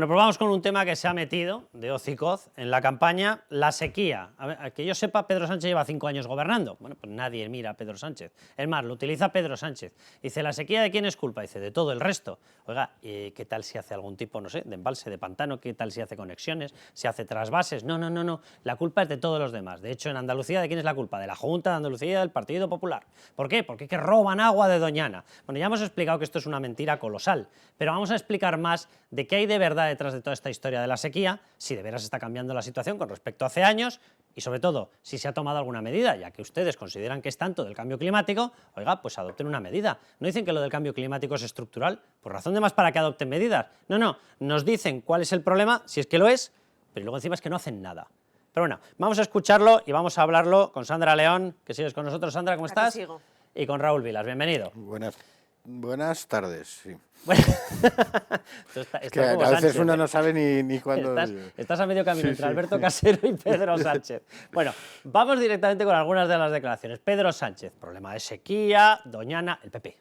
Bueno, pues vamos con un tema que se ha metido de hocicoz en la campaña, la sequía. A ver, que yo sepa, Pedro Sánchez lleva 5 años gobernando. Bueno, pues nadie mira a Pedro Sánchez. Es más, lo utiliza Pedro Sánchez. Dice, ¿la sequía de quién es culpa? Dice, de todo el resto. Oiga, ¿qué tal si hace algún tipo, no sé, de embalse, de pantano? ¿Qué tal si hace conexiones? ¿Si hace trasvases? No, no, no, no. La culpa es de todos los demás. De hecho, en Andalucía, ¿de quién es la culpa? De la Junta de Andalucía del Partido Popular. ¿Por qué? Porque que roban agua de Doñana. Bueno, ya hemos explicado que esto es una mentira colosal, pero vamos a explicar más de qué hay de verdad detrás de toda esta historia de la sequía, si de veras está cambiando la situación con respecto a hace años y, sobre todo, si se ha tomado alguna medida, ya que ustedes consideran que es tanto del cambio climático, oiga, pues adopten una medida. No dicen que lo del cambio climático es estructural, por razón de más para que adopten medidas. No, no, nos dicen cuál es el problema, si es que lo es, pero luego encima es que no hacen nada. Pero bueno, vamos a escucharlo y vamos a hablarlo con Sandra León, que sigues con nosotros. Sandra, ¿cómo estás? Sigo. Y con Raúl Vilas, bienvenido. Buenas tardes, sí. Bueno, que a veces Sánchez, uno no sabe ni cuándo... Estás a medio camino entre Alberto Casero y Pedro Sánchez. Bueno, vamos directamente con algunas de las declaraciones. Pedro Sánchez, problema de sequía, Doñana, el PP.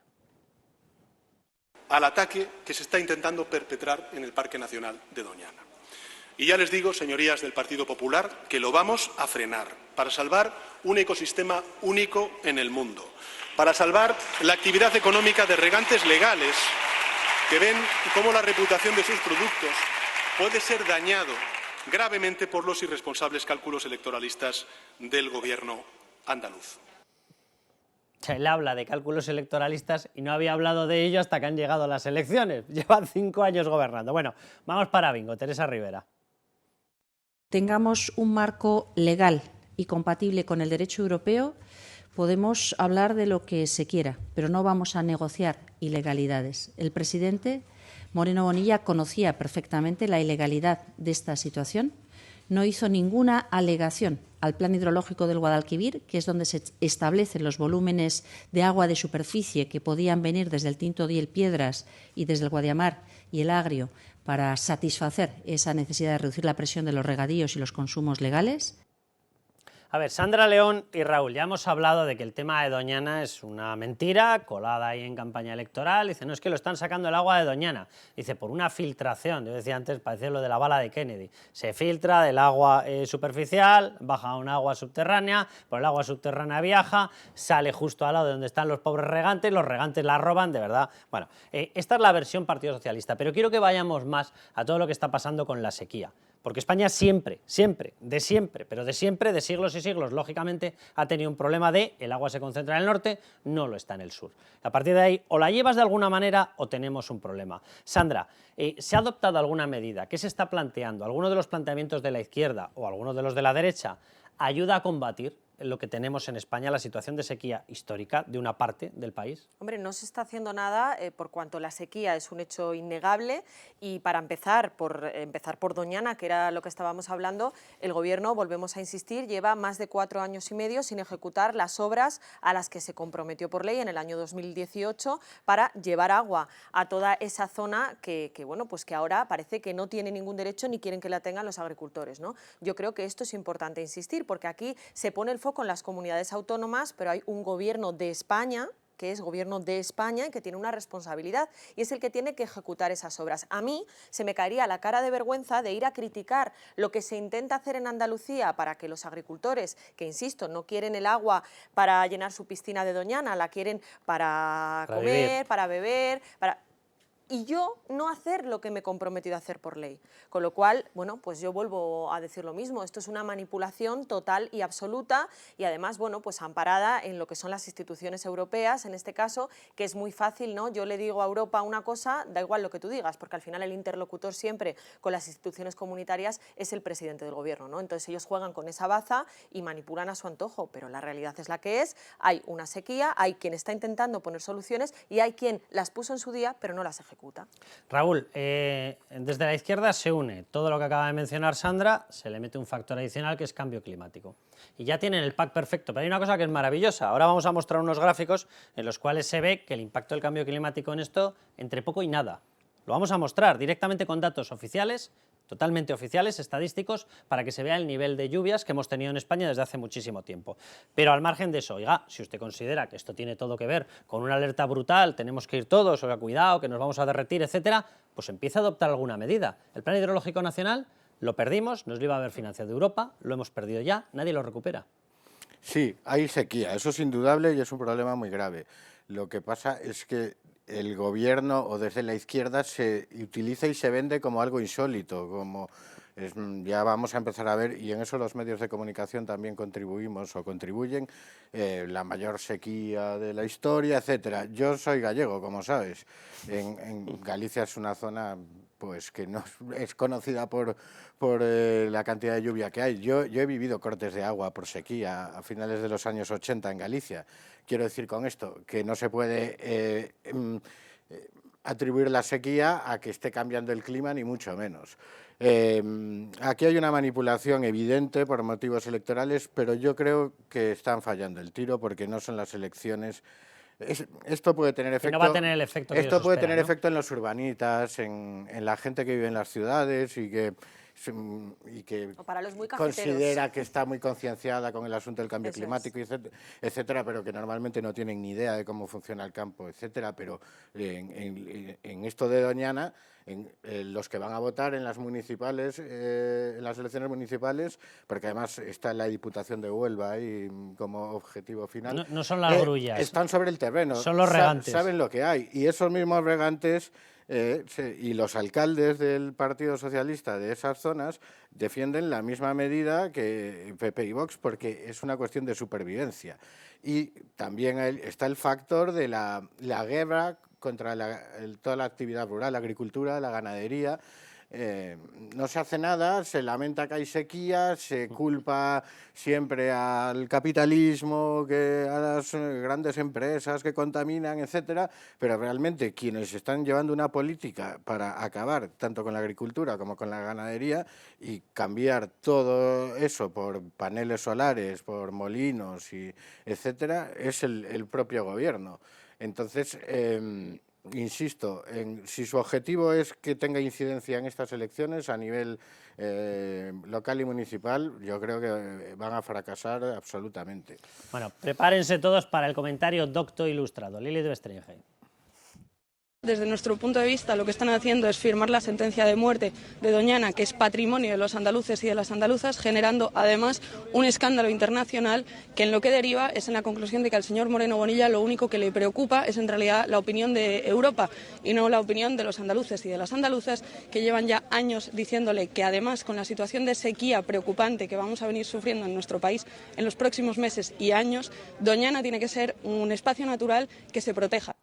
Al ataque que se está intentando perpetrar en el Parque Nacional de Doñana. Y ya les digo, señorías del Partido Popular, que lo vamos a frenar para salvar un ecosistema único en el mundo, para salvar la actividad económica de regantes legales que ven cómo la reputación de sus productos puede ser dañado gravemente por los irresponsables cálculos electoralistas del Gobierno andaluz. Él habla de cálculos electoralistas y no había hablado de ello hasta que han llegado las elecciones. Llevan 5 años gobernando. Bueno, vamos para bingo. Teresa Rivera. Tengamos un marco legal y compatible con el derecho europeo, podemos hablar de lo que se quiera, pero no vamos a negociar ilegalidades. El presidente Moreno Bonilla conocía perfectamente la ilegalidad de esta situación, no hizo ninguna alegación al plan hidrológico del Guadalquivir, que es donde se establecen los volúmenes de agua de superficie que podían venir desde el Tinto Diel Piedras y desde el Guadiamar y el Agrio para satisfacer esa necesidad de reducir la presión de los regadíos y los consumos legales. A ver, Sandra León y Raúl, ya hemos hablado de que el tema de Doñana es una mentira colada ahí en campaña electoral. Dice, no, es que lo están sacando el agua de Doñana. Dice, por una filtración. Yo decía antes, parecía lo de la bala de Kennedy. Se filtra del agua superficial, baja a un agua subterránea, por el agua subterránea viaja, sale justo al lado de donde están los pobres regantes, los regantes la roban, de verdad. Bueno, esta es la versión Partido Socialista, pero quiero que vayamos más a todo lo que está pasando con la sequía. Porque España siempre, de siglos y siglos, lógicamente, ha tenido un problema de el agua se concentra en el norte, no lo está en el sur. A partir de ahí, o la llevas de alguna manera o tenemos un problema. Sandra, ¿se ha adoptado alguna medida? ¿Qué se está planteando? ¿Alguno de los planteamientos de la izquierda o alguno de los de la derecha ayuda a combatir lo que tenemos en España, la situación de sequía histórica de una parte del país? Hombre, no se está haciendo nada por cuanto la sequía es un hecho innegable y para empezar por Doñana, que era lo que estábamos hablando, el Gobierno, volvemos a insistir, lleva más de 4 años y medio sin ejecutar las obras a las que se comprometió por ley en el año 2018 para llevar agua a toda esa zona que bueno, pues que ahora parece que no tiene ningún derecho ni quieren que la tengan los agricultores, ¿no? Yo creo que esto es importante insistir porque aquí se pone el foco en las comunidades autónomas, pero hay un Gobierno de España que es Gobierno de España y que tiene una responsabilidad y es el que tiene que ejecutar esas obras. A mí se me caería la cara de vergüenza de ir a criticar lo que se intenta hacer en Andalucía para que los agricultores, que insisto, no quieren el agua para llenar su piscina de Doñana, la quieren para comer, para beber, y yo no hacer lo que me he comprometido a hacer por ley. Con lo cual, bueno, pues yo vuelvo a decir lo mismo, esto es una manipulación total y absoluta y además, bueno, pues amparada en lo que son las instituciones europeas, en este caso, que es muy fácil, ¿no? Yo le digo a Europa una cosa, da igual lo que tú digas, porque al final el interlocutor siempre con las instituciones comunitarias es el presidente del Gobierno, ¿no? Entonces ellos juegan con esa baza y manipulan a su antojo, pero la realidad es la que es, hay una sequía, hay quien está intentando poner soluciones y hay quien las puso en su día, pero no las ejecuta. Raúl, desde la izquierda se une todo lo que acaba de mencionar Sandra, se le mete un factor adicional que es cambio climático. Y ya tienen el pack perfecto, pero hay una cosa que es maravillosa. Ahora vamos a mostrar unos gráficos en los cuales se ve que el impacto del cambio climático en esto, entre poco y nada. Lo vamos a mostrar directamente con datos oficiales, totalmente oficiales, estadísticos, para que se vea el nivel de lluvias que hemos tenido en España desde hace muchísimo tiempo. Pero al margen de eso, oiga, si usted considera que esto tiene todo que ver con una alerta brutal, tenemos que ir todos, oiga, cuidado, que nos vamos a derretir, etcétera, pues empieza a adoptar alguna medida. El Plan Hidrológico Nacional lo perdimos, nos lo iba a haber financiado Europa, lo hemos perdido ya, nadie lo recupera. Sí, hay sequía, eso es indudable y es un problema muy grave. Lo que pasa es que el gobierno o desde la izquierda se utiliza y se vende como algo insólito, como ya vamos a empezar a ver, y en eso los medios de comunicación también contribuimos o contribuyen, la mayor sequía de la historia, etcétera. Yo soy gallego, como sabes. En Galicia es una zona pues que no es conocida por la cantidad de lluvia que hay. Yo he vivido cortes de agua por sequía a finales de los años 80 en Galicia. Quiero decir con esto que no se puede atribuir la sequía a que esté cambiando el clima, ni mucho menos. Aquí hay una manipulación evidente por motivos electorales, pero yo creo que están fallando el tiro porque no son las elecciones. Esto puede tener efecto. Que no va a tener el efecto que esto ellos puede esperan, tener ¿no? efecto en los urbanitas, en la gente que vive en las ciudades y que O para los muy cafeteros. considera que está muy concienciada con el asunto del cambio Eso climático, etcétera, pero que normalmente no tienen ni idea de cómo funciona el campo, etcétera. Pero en esto de Doñana, los que van a votar en las municipales, en las elecciones municipales, porque además está la Diputación de Huelva ahí como objetivo final. No son las grullas. Están sobre el terreno. Son los regantes. Saben lo que hay. Y esos mismos regantes y los alcaldes del Partido Socialista de esas zonas defienden la misma medida que PP y Vox porque es una cuestión de supervivencia. Y también está el factor de la guerra contra toda la actividad rural, la agricultura, la ganadería. No se hace nada, se lamenta que hay sequía, se culpa siempre al capitalismo, a las grandes empresas que contaminan, etcétera, pero realmente quienes están llevando una política para acabar tanto con la agricultura como con la ganadería y cambiar todo eso por paneles solares, por molinos, etcétera, es el propio gobierno. Entonces, insisto, si su objetivo es que tenga incidencia en estas elecciones a nivel local y municipal, yo creo que van a fracasar absolutamente. Bueno, prepárense todos para el comentario docto ilustrado. Lili de Bestringe. Desde nuestro punto de vista, lo que están haciendo es firmar la sentencia de muerte de Doñana, que es patrimonio de los andaluces y de las andaluzas, generando además un escándalo internacional que en lo que deriva es en la conclusión de que al señor Moreno Bonilla lo único que le preocupa es en realidad la opinión de Europa y no la opinión de los andaluces y de las andaluzas, que llevan ya años diciéndole que además con la situación de sequía preocupante que vamos a venir sufriendo en nuestro país en los próximos meses y años, Doñana tiene que ser un espacio natural que se proteja.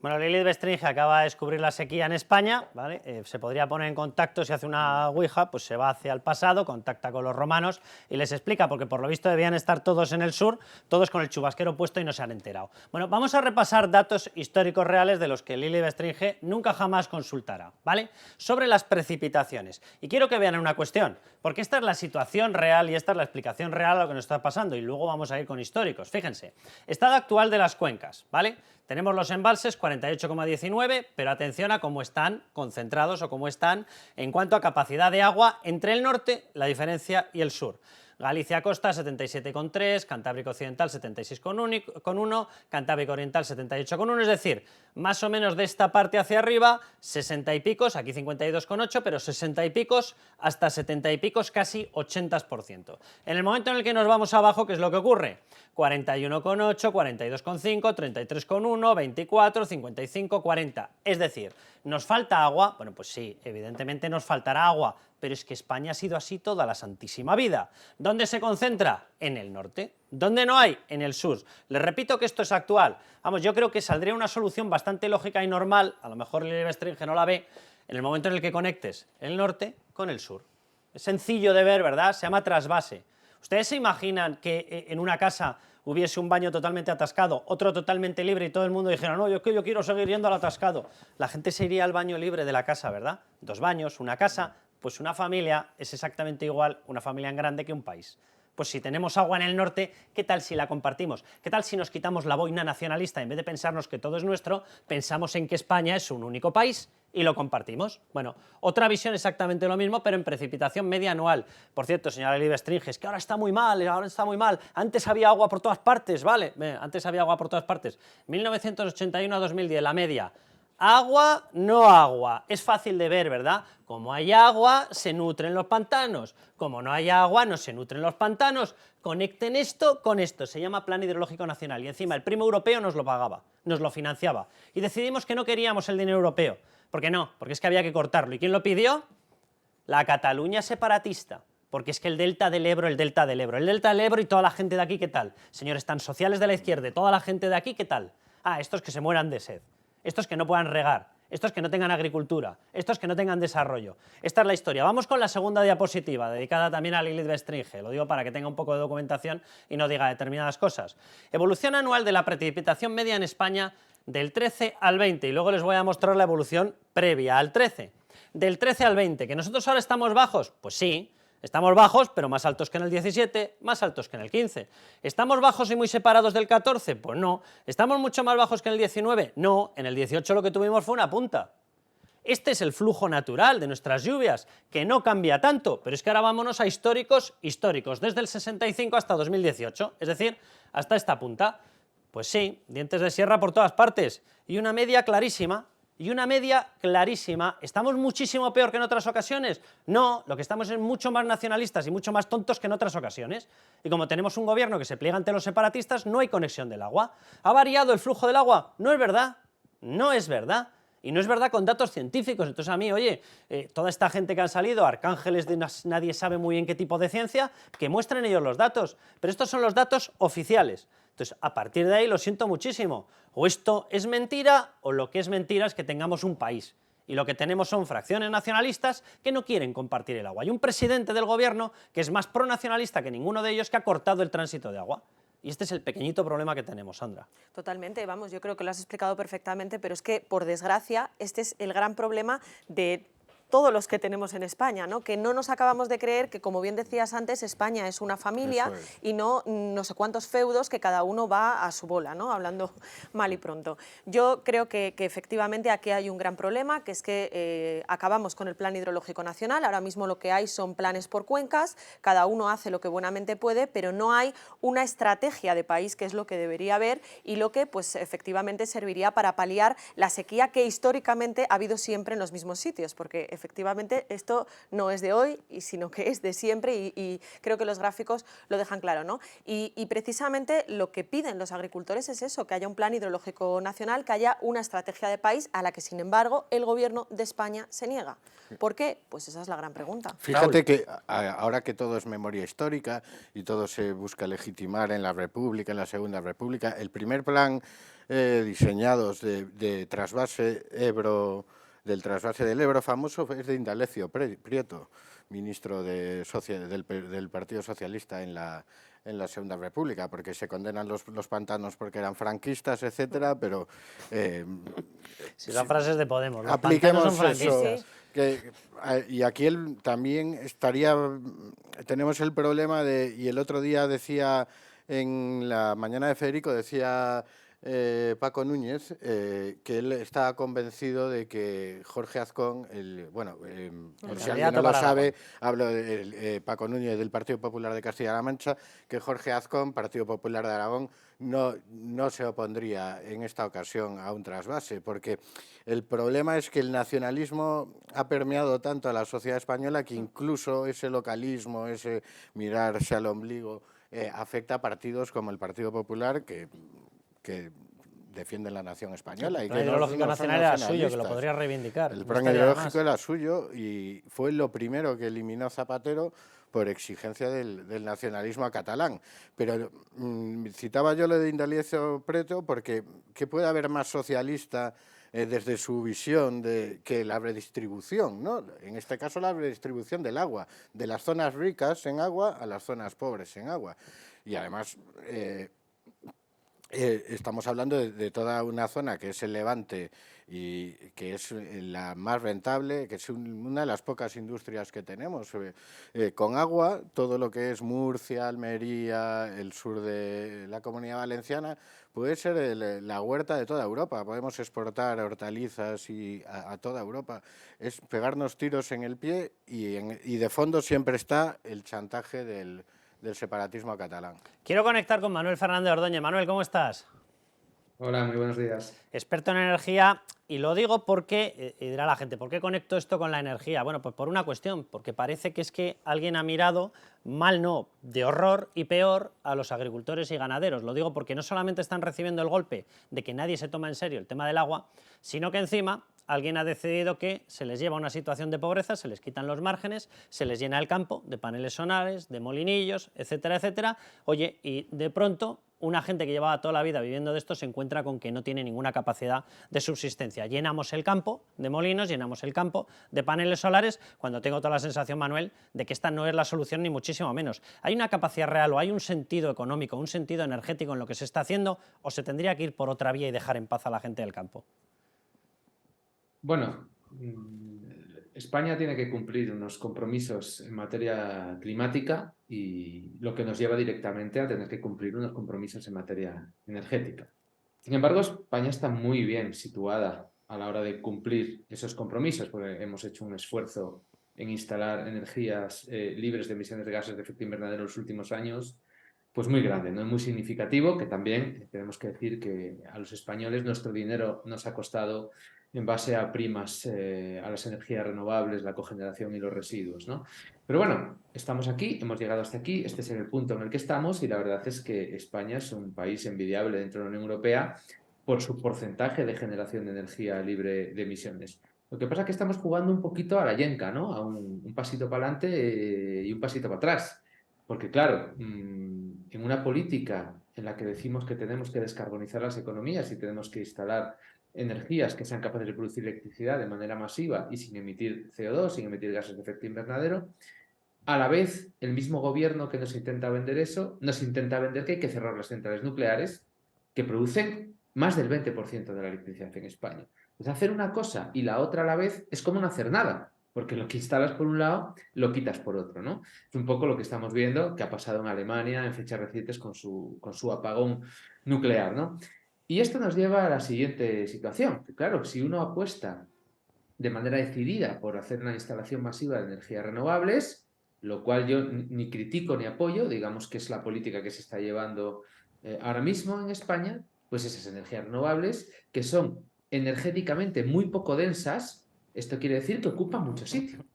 Bueno, Lili de Bestringe acaba de descubrir la sequía en España, ¿vale? Se podría poner en contacto, si hace una ouija, pues se va hacia el pasado, contacta con los romanos y les explica, porque por lo visto debían estar todos en el sur, todos con el chubasquero puesto y no se han enterado. Bueno, vamos a repasar datos históricos reales de los que Lili de Bestringe nunca jamás consultará, ¿vale? Sobre las precipitaciones. Y quiero que vean una cuestión, porque esta es la situación real y esta es la explicación real a lo que nos está pasando, y luego vamos a ir con históricos. Fíjense, estado actual de las cuencas, ¿vale? Tenemos los embalses 48,19, pero atención a cómo están concentrados o cómo están en cuanto a capacidad de agua entre el norte, la diferencia, y el sur. Galicia Costa 77,3, Cantábrico Occidental 76,1, Cantábrico Oriental 78,1, es decir, más o menos de esta parte hacia arriba, 60 y picos, aquí 52,8, pero 60 y picos hasta 70 y picos, casi 80%. En el momento en el que nos vamos abajo, ¿qué es lo que ocurre? 41,8, 42,5, 33,1, 24, 55, 40. Es decir, ¿nos falta agua? Bueno, pues sí, evidentemente nos faltará agua, pero es que España ha sido así toda la santísima vida. ¿Dónde se concentra? En el norte. ¿Dónde no hay? En el sur. Les repito que esto es actual. Vamos, yo creo que saldría una solución bastante lógica y normal, a lo mejor Lili Bestringe no la ve, en el momento en el que conectes el norte con el sur. Es sencillo de ver, ¿verdad? Se llama trasvase. ¿Ustedes se imaginan que en una casa hubiese un baño totalmente atascado, otro totalmente libre y todo el mundo dijera, no, yo quiero seguir yendo al atascado? La gente se iría al baño libre de la casa, ¿verdad? 2 baños, una casa, pues una familia es exactamente igual, una familia en grande, que un país. Pues si tenemos agua en el norte, ¿qué tal si la compartimos? ¿Qué tal si nos quitamos la boina nacionalista? En vez de pensarnos que todo es nuestro, pensamos en que España es un único país y lo compartimos. Bueno, otra visión exactamente lo mismo, pero en precipitación media anual. Por cierto, señora Elibes Stringes, que ahora está muy mal, antes había agua por todas partes, ¿vale? Antes había agua por todas partes. 1981 a 2010, la media. Agua, no agua. Es fácil de ver, ¿verdad? Como hay agua, se nutren los pantanos. Como no hay agua, no se nutren los pantanos. Conecten esto con esto. Se llama Plan Hidrológico Nacional. Y encima el primo europeo nos lo pagaba, nos lo financiaba. Y decidimos que no queríamos el dinero europeo. ¿Por qué no? Porque es que había que cortarlo. ¿Y quién lo pidió? La Cataluña separatista. Porque es que el delta del Ebro y toda la gente de aquí, ¿qué tal? Señores tan sociales de la izquierda, toda la gente de aquí, ¿qué tal? Ah, estos que se mueran de sed. Estos que no puedan regar, estos que no tengan agricultura, estos que no tengan desarrollo. Esta es la historia. Vamos con la segunda diapositiva, dedicada también a Lilith Bestringe. Lo digo para que tenga un poco de documentación y no diga determinadas cosas. Evolución anual de la precipitación media en España del 13 al 20, y luego les voy a mostrar la evolución previa al 13. Del 13 al 20, ¿que nosotros ahora estamos bajos? Pues sí. Estamos bajos, pero más altos que en el 17, más altos que en el 15. ¿Estamos bajos y muy separados del 14? Pues no. ¿Estamos mucho más bajos que en el 19? No. En el 18 lo que tuvimos fue una punta. Este es el flujo natural de nuestras lluvias, que no cambia tanto, pero es que ahora vámonos a históricos, desde el 65 hasta 2018, es decir, hasta esta punta. Pues sí, dientes de sierra por todas partes, y una media clarísima. ¿Estamos muchísimo peor que en otras ocasiones? No, lo que estamos es mucho más nacionalistas y mucho más tontos que en otras ocasiones. Y como tenemos un gobierno que se pliega ante los separatistas, no hay conexión del agua. ¿Ha variado el flujo del agua? No es verdad, no es verdad. Y no es verdad con datos científicos. Entonces a mí, oye, toda esta gente que han salido, arcángeles de nadie sabe muy bien qué tipo de ciencia, que muestren ellos los datos. Pero estos son los datos oficiales. Entonces, a partir de ahí lo siento muchísimo. O esto es mentira, o lo que es mentira es que tengamos un país. Y lo que tenemos son fracciones nacionalistas que no quieren compartir el agua. Y un presidente del gobierno que es más pronacionalista que ninguno de ellos, que ha cortado el tránsito de agua. Y este es el pequeñito problema que tenemos, Sandra. Totalmente, vamos, yo creo que lo has explicado perfectamente, pero es que, por desgracia, este es el gran problema de todos los que tenemos en España, ¿no? Que no nos acabamos de creer que, como bien decías antes, España es una familia y no sé cuántos feudos que cada uno va a su bola, ¿no? Hablando mal y pronto. Yo creo que efectivamente aquí hay un gran problema, que es que acabamos con el Plan Hidrológico Nacional. Ahora mismo lo que hay son planes por cuencas, cada uno hace lo que buenamente puede, pero no hay una estrategia de país, que es lo que debería haber y lo que pues efectivamente serviría para paliar la sequía que históricamente ha habido siempre en los mismos sitios, porque efectivamente esto no es de hoy, sino que es de siempre y creo que los gráficos lo dejan claro, ¿no? Y precisamente lo que piden los agricultores es eso, que haya un plan hidrológico nacional, que haya una estrategia de país a la que, sin embargo, el gobierno de España se niega. ¿Por qué? Pues esa es la gran pregunta. Fíjate que ahora que todo es memoria histórica y todo se busca legitimar en la República, en la Segunda República, el primer plan diseñado de trasvase Ebro, del trasvase del Ebro famoso, es de Indalecio Prieto, ministro del Partido Socialista en la Segunda República, porque se condenan los pantanos porque eran franquistas, etcétera, pero si son frases de Podemos, los apliquemos pantanos son franquistas. Y aquí también tenemos el problema y el otro día decía, en la mañana de Federico, decía Paco Núñez, que él está convencido de que Jorge Azcón, por si alguien no lo sabe, hablo de Paco Núñez del Partido Popular de Castilla-La Mancha, que Jorge Azcón, Partido Popular de Aragón, no se opondría en esta ocasión a un trasvase, porque el problema es que el nacionalismo ha permeado tanto a la sociedad española que incluso ese localismo, ese mirarse al ombligo, afecta a partidos como el Partido Popular, que defienden la nación española. El plan hidrológico nacional era suyo, que lo podría reivindicar. El plan hidrológico era suyo y fue lo primero que eliminó Zapatero por exigencia del nacionalismo catalán. Pero citaba yo lo de Indalecio Prieto porque ¿qué puede haber más socialista desde su visión que la redistribución, ¿no? En este caso la redistribución del agua, de las zonas ricas en agua a las zonas pobres en agua. Y además estamos hablando de toda una zona que es el Levante y que es la más rentable, que es una de las pocas industrias que tenemos. Con agua, todo lo que es Murcia, Almería, el sur de la Comunidad Valenciana, puede ser la huerta de toda Europa. Podemos exportar hortalizas a toda Europa. Es pegarnos tiros en el pie y de fondo siempre está el chantaje del separatismo catalán. Quiero conectar con Manuel Fernández Ordóñez. Manuel, ¿cómo estás? Hola, muy buenos días. Experto en energía, y lo digo porque, y dirá la gente, ¿por qué conecto esto con la energía? Bueno, pues por una cuestión, porque parece que es que alguien ha mirado, mal no, de horror y peor, a los agricultores y ganaderos. Lo digo porque no solamente están recibiendo el golpe de que nadie se toma en serio el tema del agua, sino que encima alguien ha decidido que se les lleva a una situación de pobreza, se les quitan los márgenes, se les llena el campo de paneles solares, de molinillos, etcétera, etcétera. Oye, y de pronto una gente que llevaba toda la vida viviendo de esto se encuentra con que no tiene ninguna capacidad de subsistencia. Llenamos el campo de molinos, llenamos el campo de paneles solares, cuando tengo toda la sensación, Manuel, de que esta no es la solución ni muchísimo menos. ¿Hay una capacidad real o hay un sentido económico, un sentido energético en lo que se está haciendo, o se tendría que ir por otra vía y dejar en paz a la gente del campo? Bueno, España tiene que cumplir unos compromisos en materia climática y lo que nos lleva directamente a tener que cumplir unos compromisos en materia energética. Sin embargo, España está muy bien situada a la hora de cumplir esos compromisos, porque hemos hecho un esfuerzo en instalar energías libres de emisiones de gases de efecto invernadero en los últimos años, pues muy grande, ¿no? Muy significativo, que también tenemos que decir que a los españoles nuestro dinero nos ha costado en base a primas a las energías renovables, la cogeneración y los residuos, ¿no? Pero bueno, estamos aquí, hemos llegado hasta aquí, este es el punto en el que estamos y la verdad es que España es un país envidiable dentro de la Unión Europea por su porcentaje de generación de energía libre de emisiones. Lo que pasa es que estamos jugando un poquito a la yenca, ¿no? A un pasito para adelante y un pasito para atrás. Porque claro, en una política en la que decimos que tenemos que descarbonizar las economías y tenemos que instalar energías que sean capaces de producir electricidad de manera masiva y sin emitir CO2, sin emitir gases de efecto invernadero, a la vez el mismo gobierno que nos intenta vender eso, nos intenta vender que hay que cerrar las centrales nucleares que producen más del 20% de la electricidad en España. Pues hacer una cosa y la otra a la vez es como no hacer nada, porque lo que instalas por un lado, lo quitas por otro, ¿no? Es un poco lo que estamos viendo que ha pasado en Alemania en fechas recientes con su apagón nuclear, ¿no? Y esto nos lleva a la siguiente situación, que claro, si uno apuesta de manera decidida por hacer una instalación masiva de energías renovables, lo cual yo ni critico ni apoyo, digamos que es la política que se está llevando ahora mismo en España, pues esas energías renovables que son energéticamente muy poco densas, esto quiere decir que ocupan mucho sitio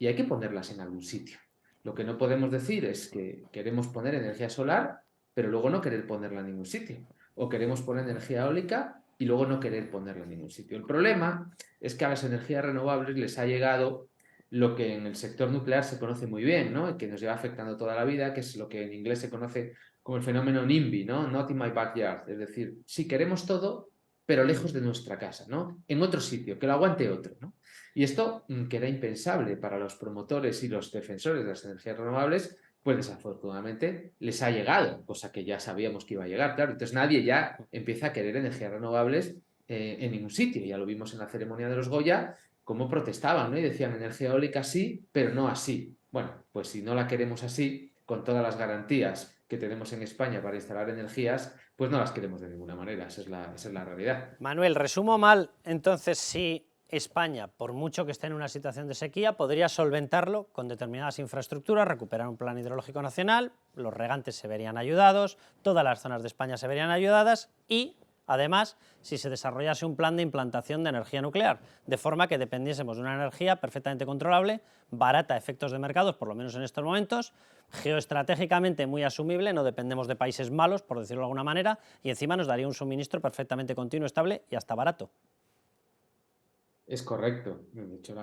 y hay que ponerlas en algún sitio. Lo que no podemos decir es que queremos poner energía solar, pero luego no querer ponerla en ningún sitio. O queremos poner energía eólica y luego no querer ponerla en ningún sitio. El problema es que a las energías renovables les ha llegado lo que en el sector nuclear se conoce muy bien, ¿no? Y que nos lleva afectando toda la vida, que es lo que en inglés se conoce como el fenómeno NIMBY, ¿no? Not in my backyard. Es decir, sí queremos todo, pero lejos de nuestra casa, ¿no? En otro sitio, que lo aguante otro, ¿no? Y esto, que era impensable para los promotores y los defensores de las energías renovables, pues desafortunadamente les ha llegado, cosa que ya sabíamos que iba a llegar, claro. Entonces nadie ya empieza a querer energías renovables en ningún sitio. Ya lo vimos en la ceremonia de los Goya, cómo protestaban, ¿no? Y decían energía eólica sí, pero no así. Bueno, pues si no la queremos así, con todas las garantías que tenemos en España para instalar energías, pues no las queremos de ninguna manera. Esa es la realidad. Manuel, resumo mal, entonces, si España, por mucho que esté en una situación de sequía, podría solventarlo con determinadas infraestructuras, recuperar un plan hidrológico nacional, los regantes se verían ayudados, todas las zonas de España se verían ayudadas y, además, si se desarrollase un plan de implantación de energía nuclear, de forma que dependiésemos de una energía perfectamente controlable, barata a efectos de mercados, por lo menos en estos momentos, geoestratégicamente muy asumible, no dependemos de países malos, por decirlo de alguna manera, y encima nos daría un suministro perfectamente continuo, estable y hasta barato. Es correcto. De hecho,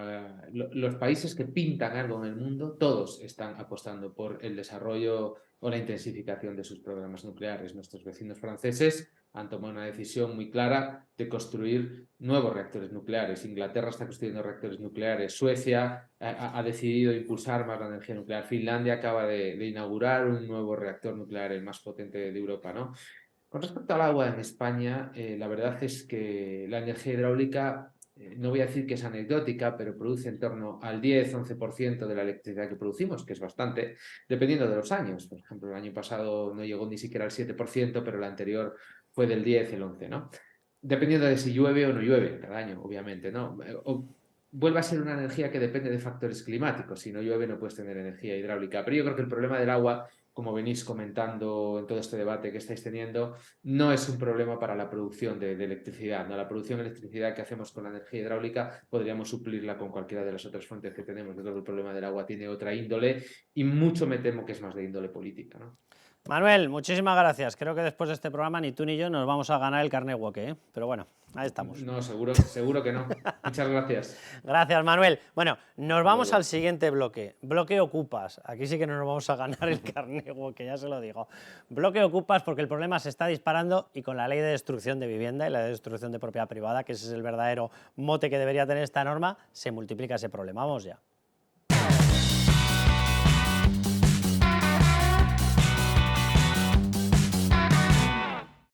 los países que pintan algo en el mundo, todos están apostando por el desarrollo o la intensificación de sus programas nucleares. Nuestros vecinos franceses han tomado una decisión muy clara de construir nuevos reactores nucleares. Inglaterra está construyendo reactores nucleares. Suecia ha decidido impulsar más la energía nuclear. Finlandia acaba de inaugurar un nuevo reactor nuclear, el más potente de Europa, ¿no? Con respecto al agua en España, la verdad es que la energía hidráulica, no voy a decir que es anecdótica, pero produce en torno al 10-11% de la electricidad que producimos, que es bastante, dependiendo de los años. Por ejemplo, el año pasado no llegó ni siquiera al 7%, pero el anterior fue del 10, el 11, ¿no? Dependiendo de si llueve o no llueve cada año, obviamente, ¿no? Vuelve a ser una energía que depende de factores climáticos. Si no llueve no puedes tener energía hidráulica. Pero yo creo que el problema del agua, como venís comentando en todo este debate que estáis teniendo, no es un problema para la producción de electricidad, ¿no? La producción de electricidad que hacemos con la energía hidráulica podríamos suplirla con cualquiera de las otras fuentes que tenemos. Yo creo que el problema del agua tiene otra índole y mucho me temo que es más de índole política, ¿no? Manuel, muchísimas gracias. Creo que después de este programa ni tú ni yo nos vamos a ganar el carné woke, ¿eh? Pero bueno, ahí estamos. No, seguro que no. Muchas gracias. Gracias, Manuel. Bueno, nos vamos luego. al siguiente bloque. Bloque ocupas. Aquí sí que no nos vamos a ganar el carné woke, ya se lo digo. Bloque ocupas porque el problema se está disparando y con la ley de destrucción de vivienda y la de destrucción de propiedad privada, que ese es el verdadero mote que debería tener esta norma, se multiplica ese problema. Vamos ya.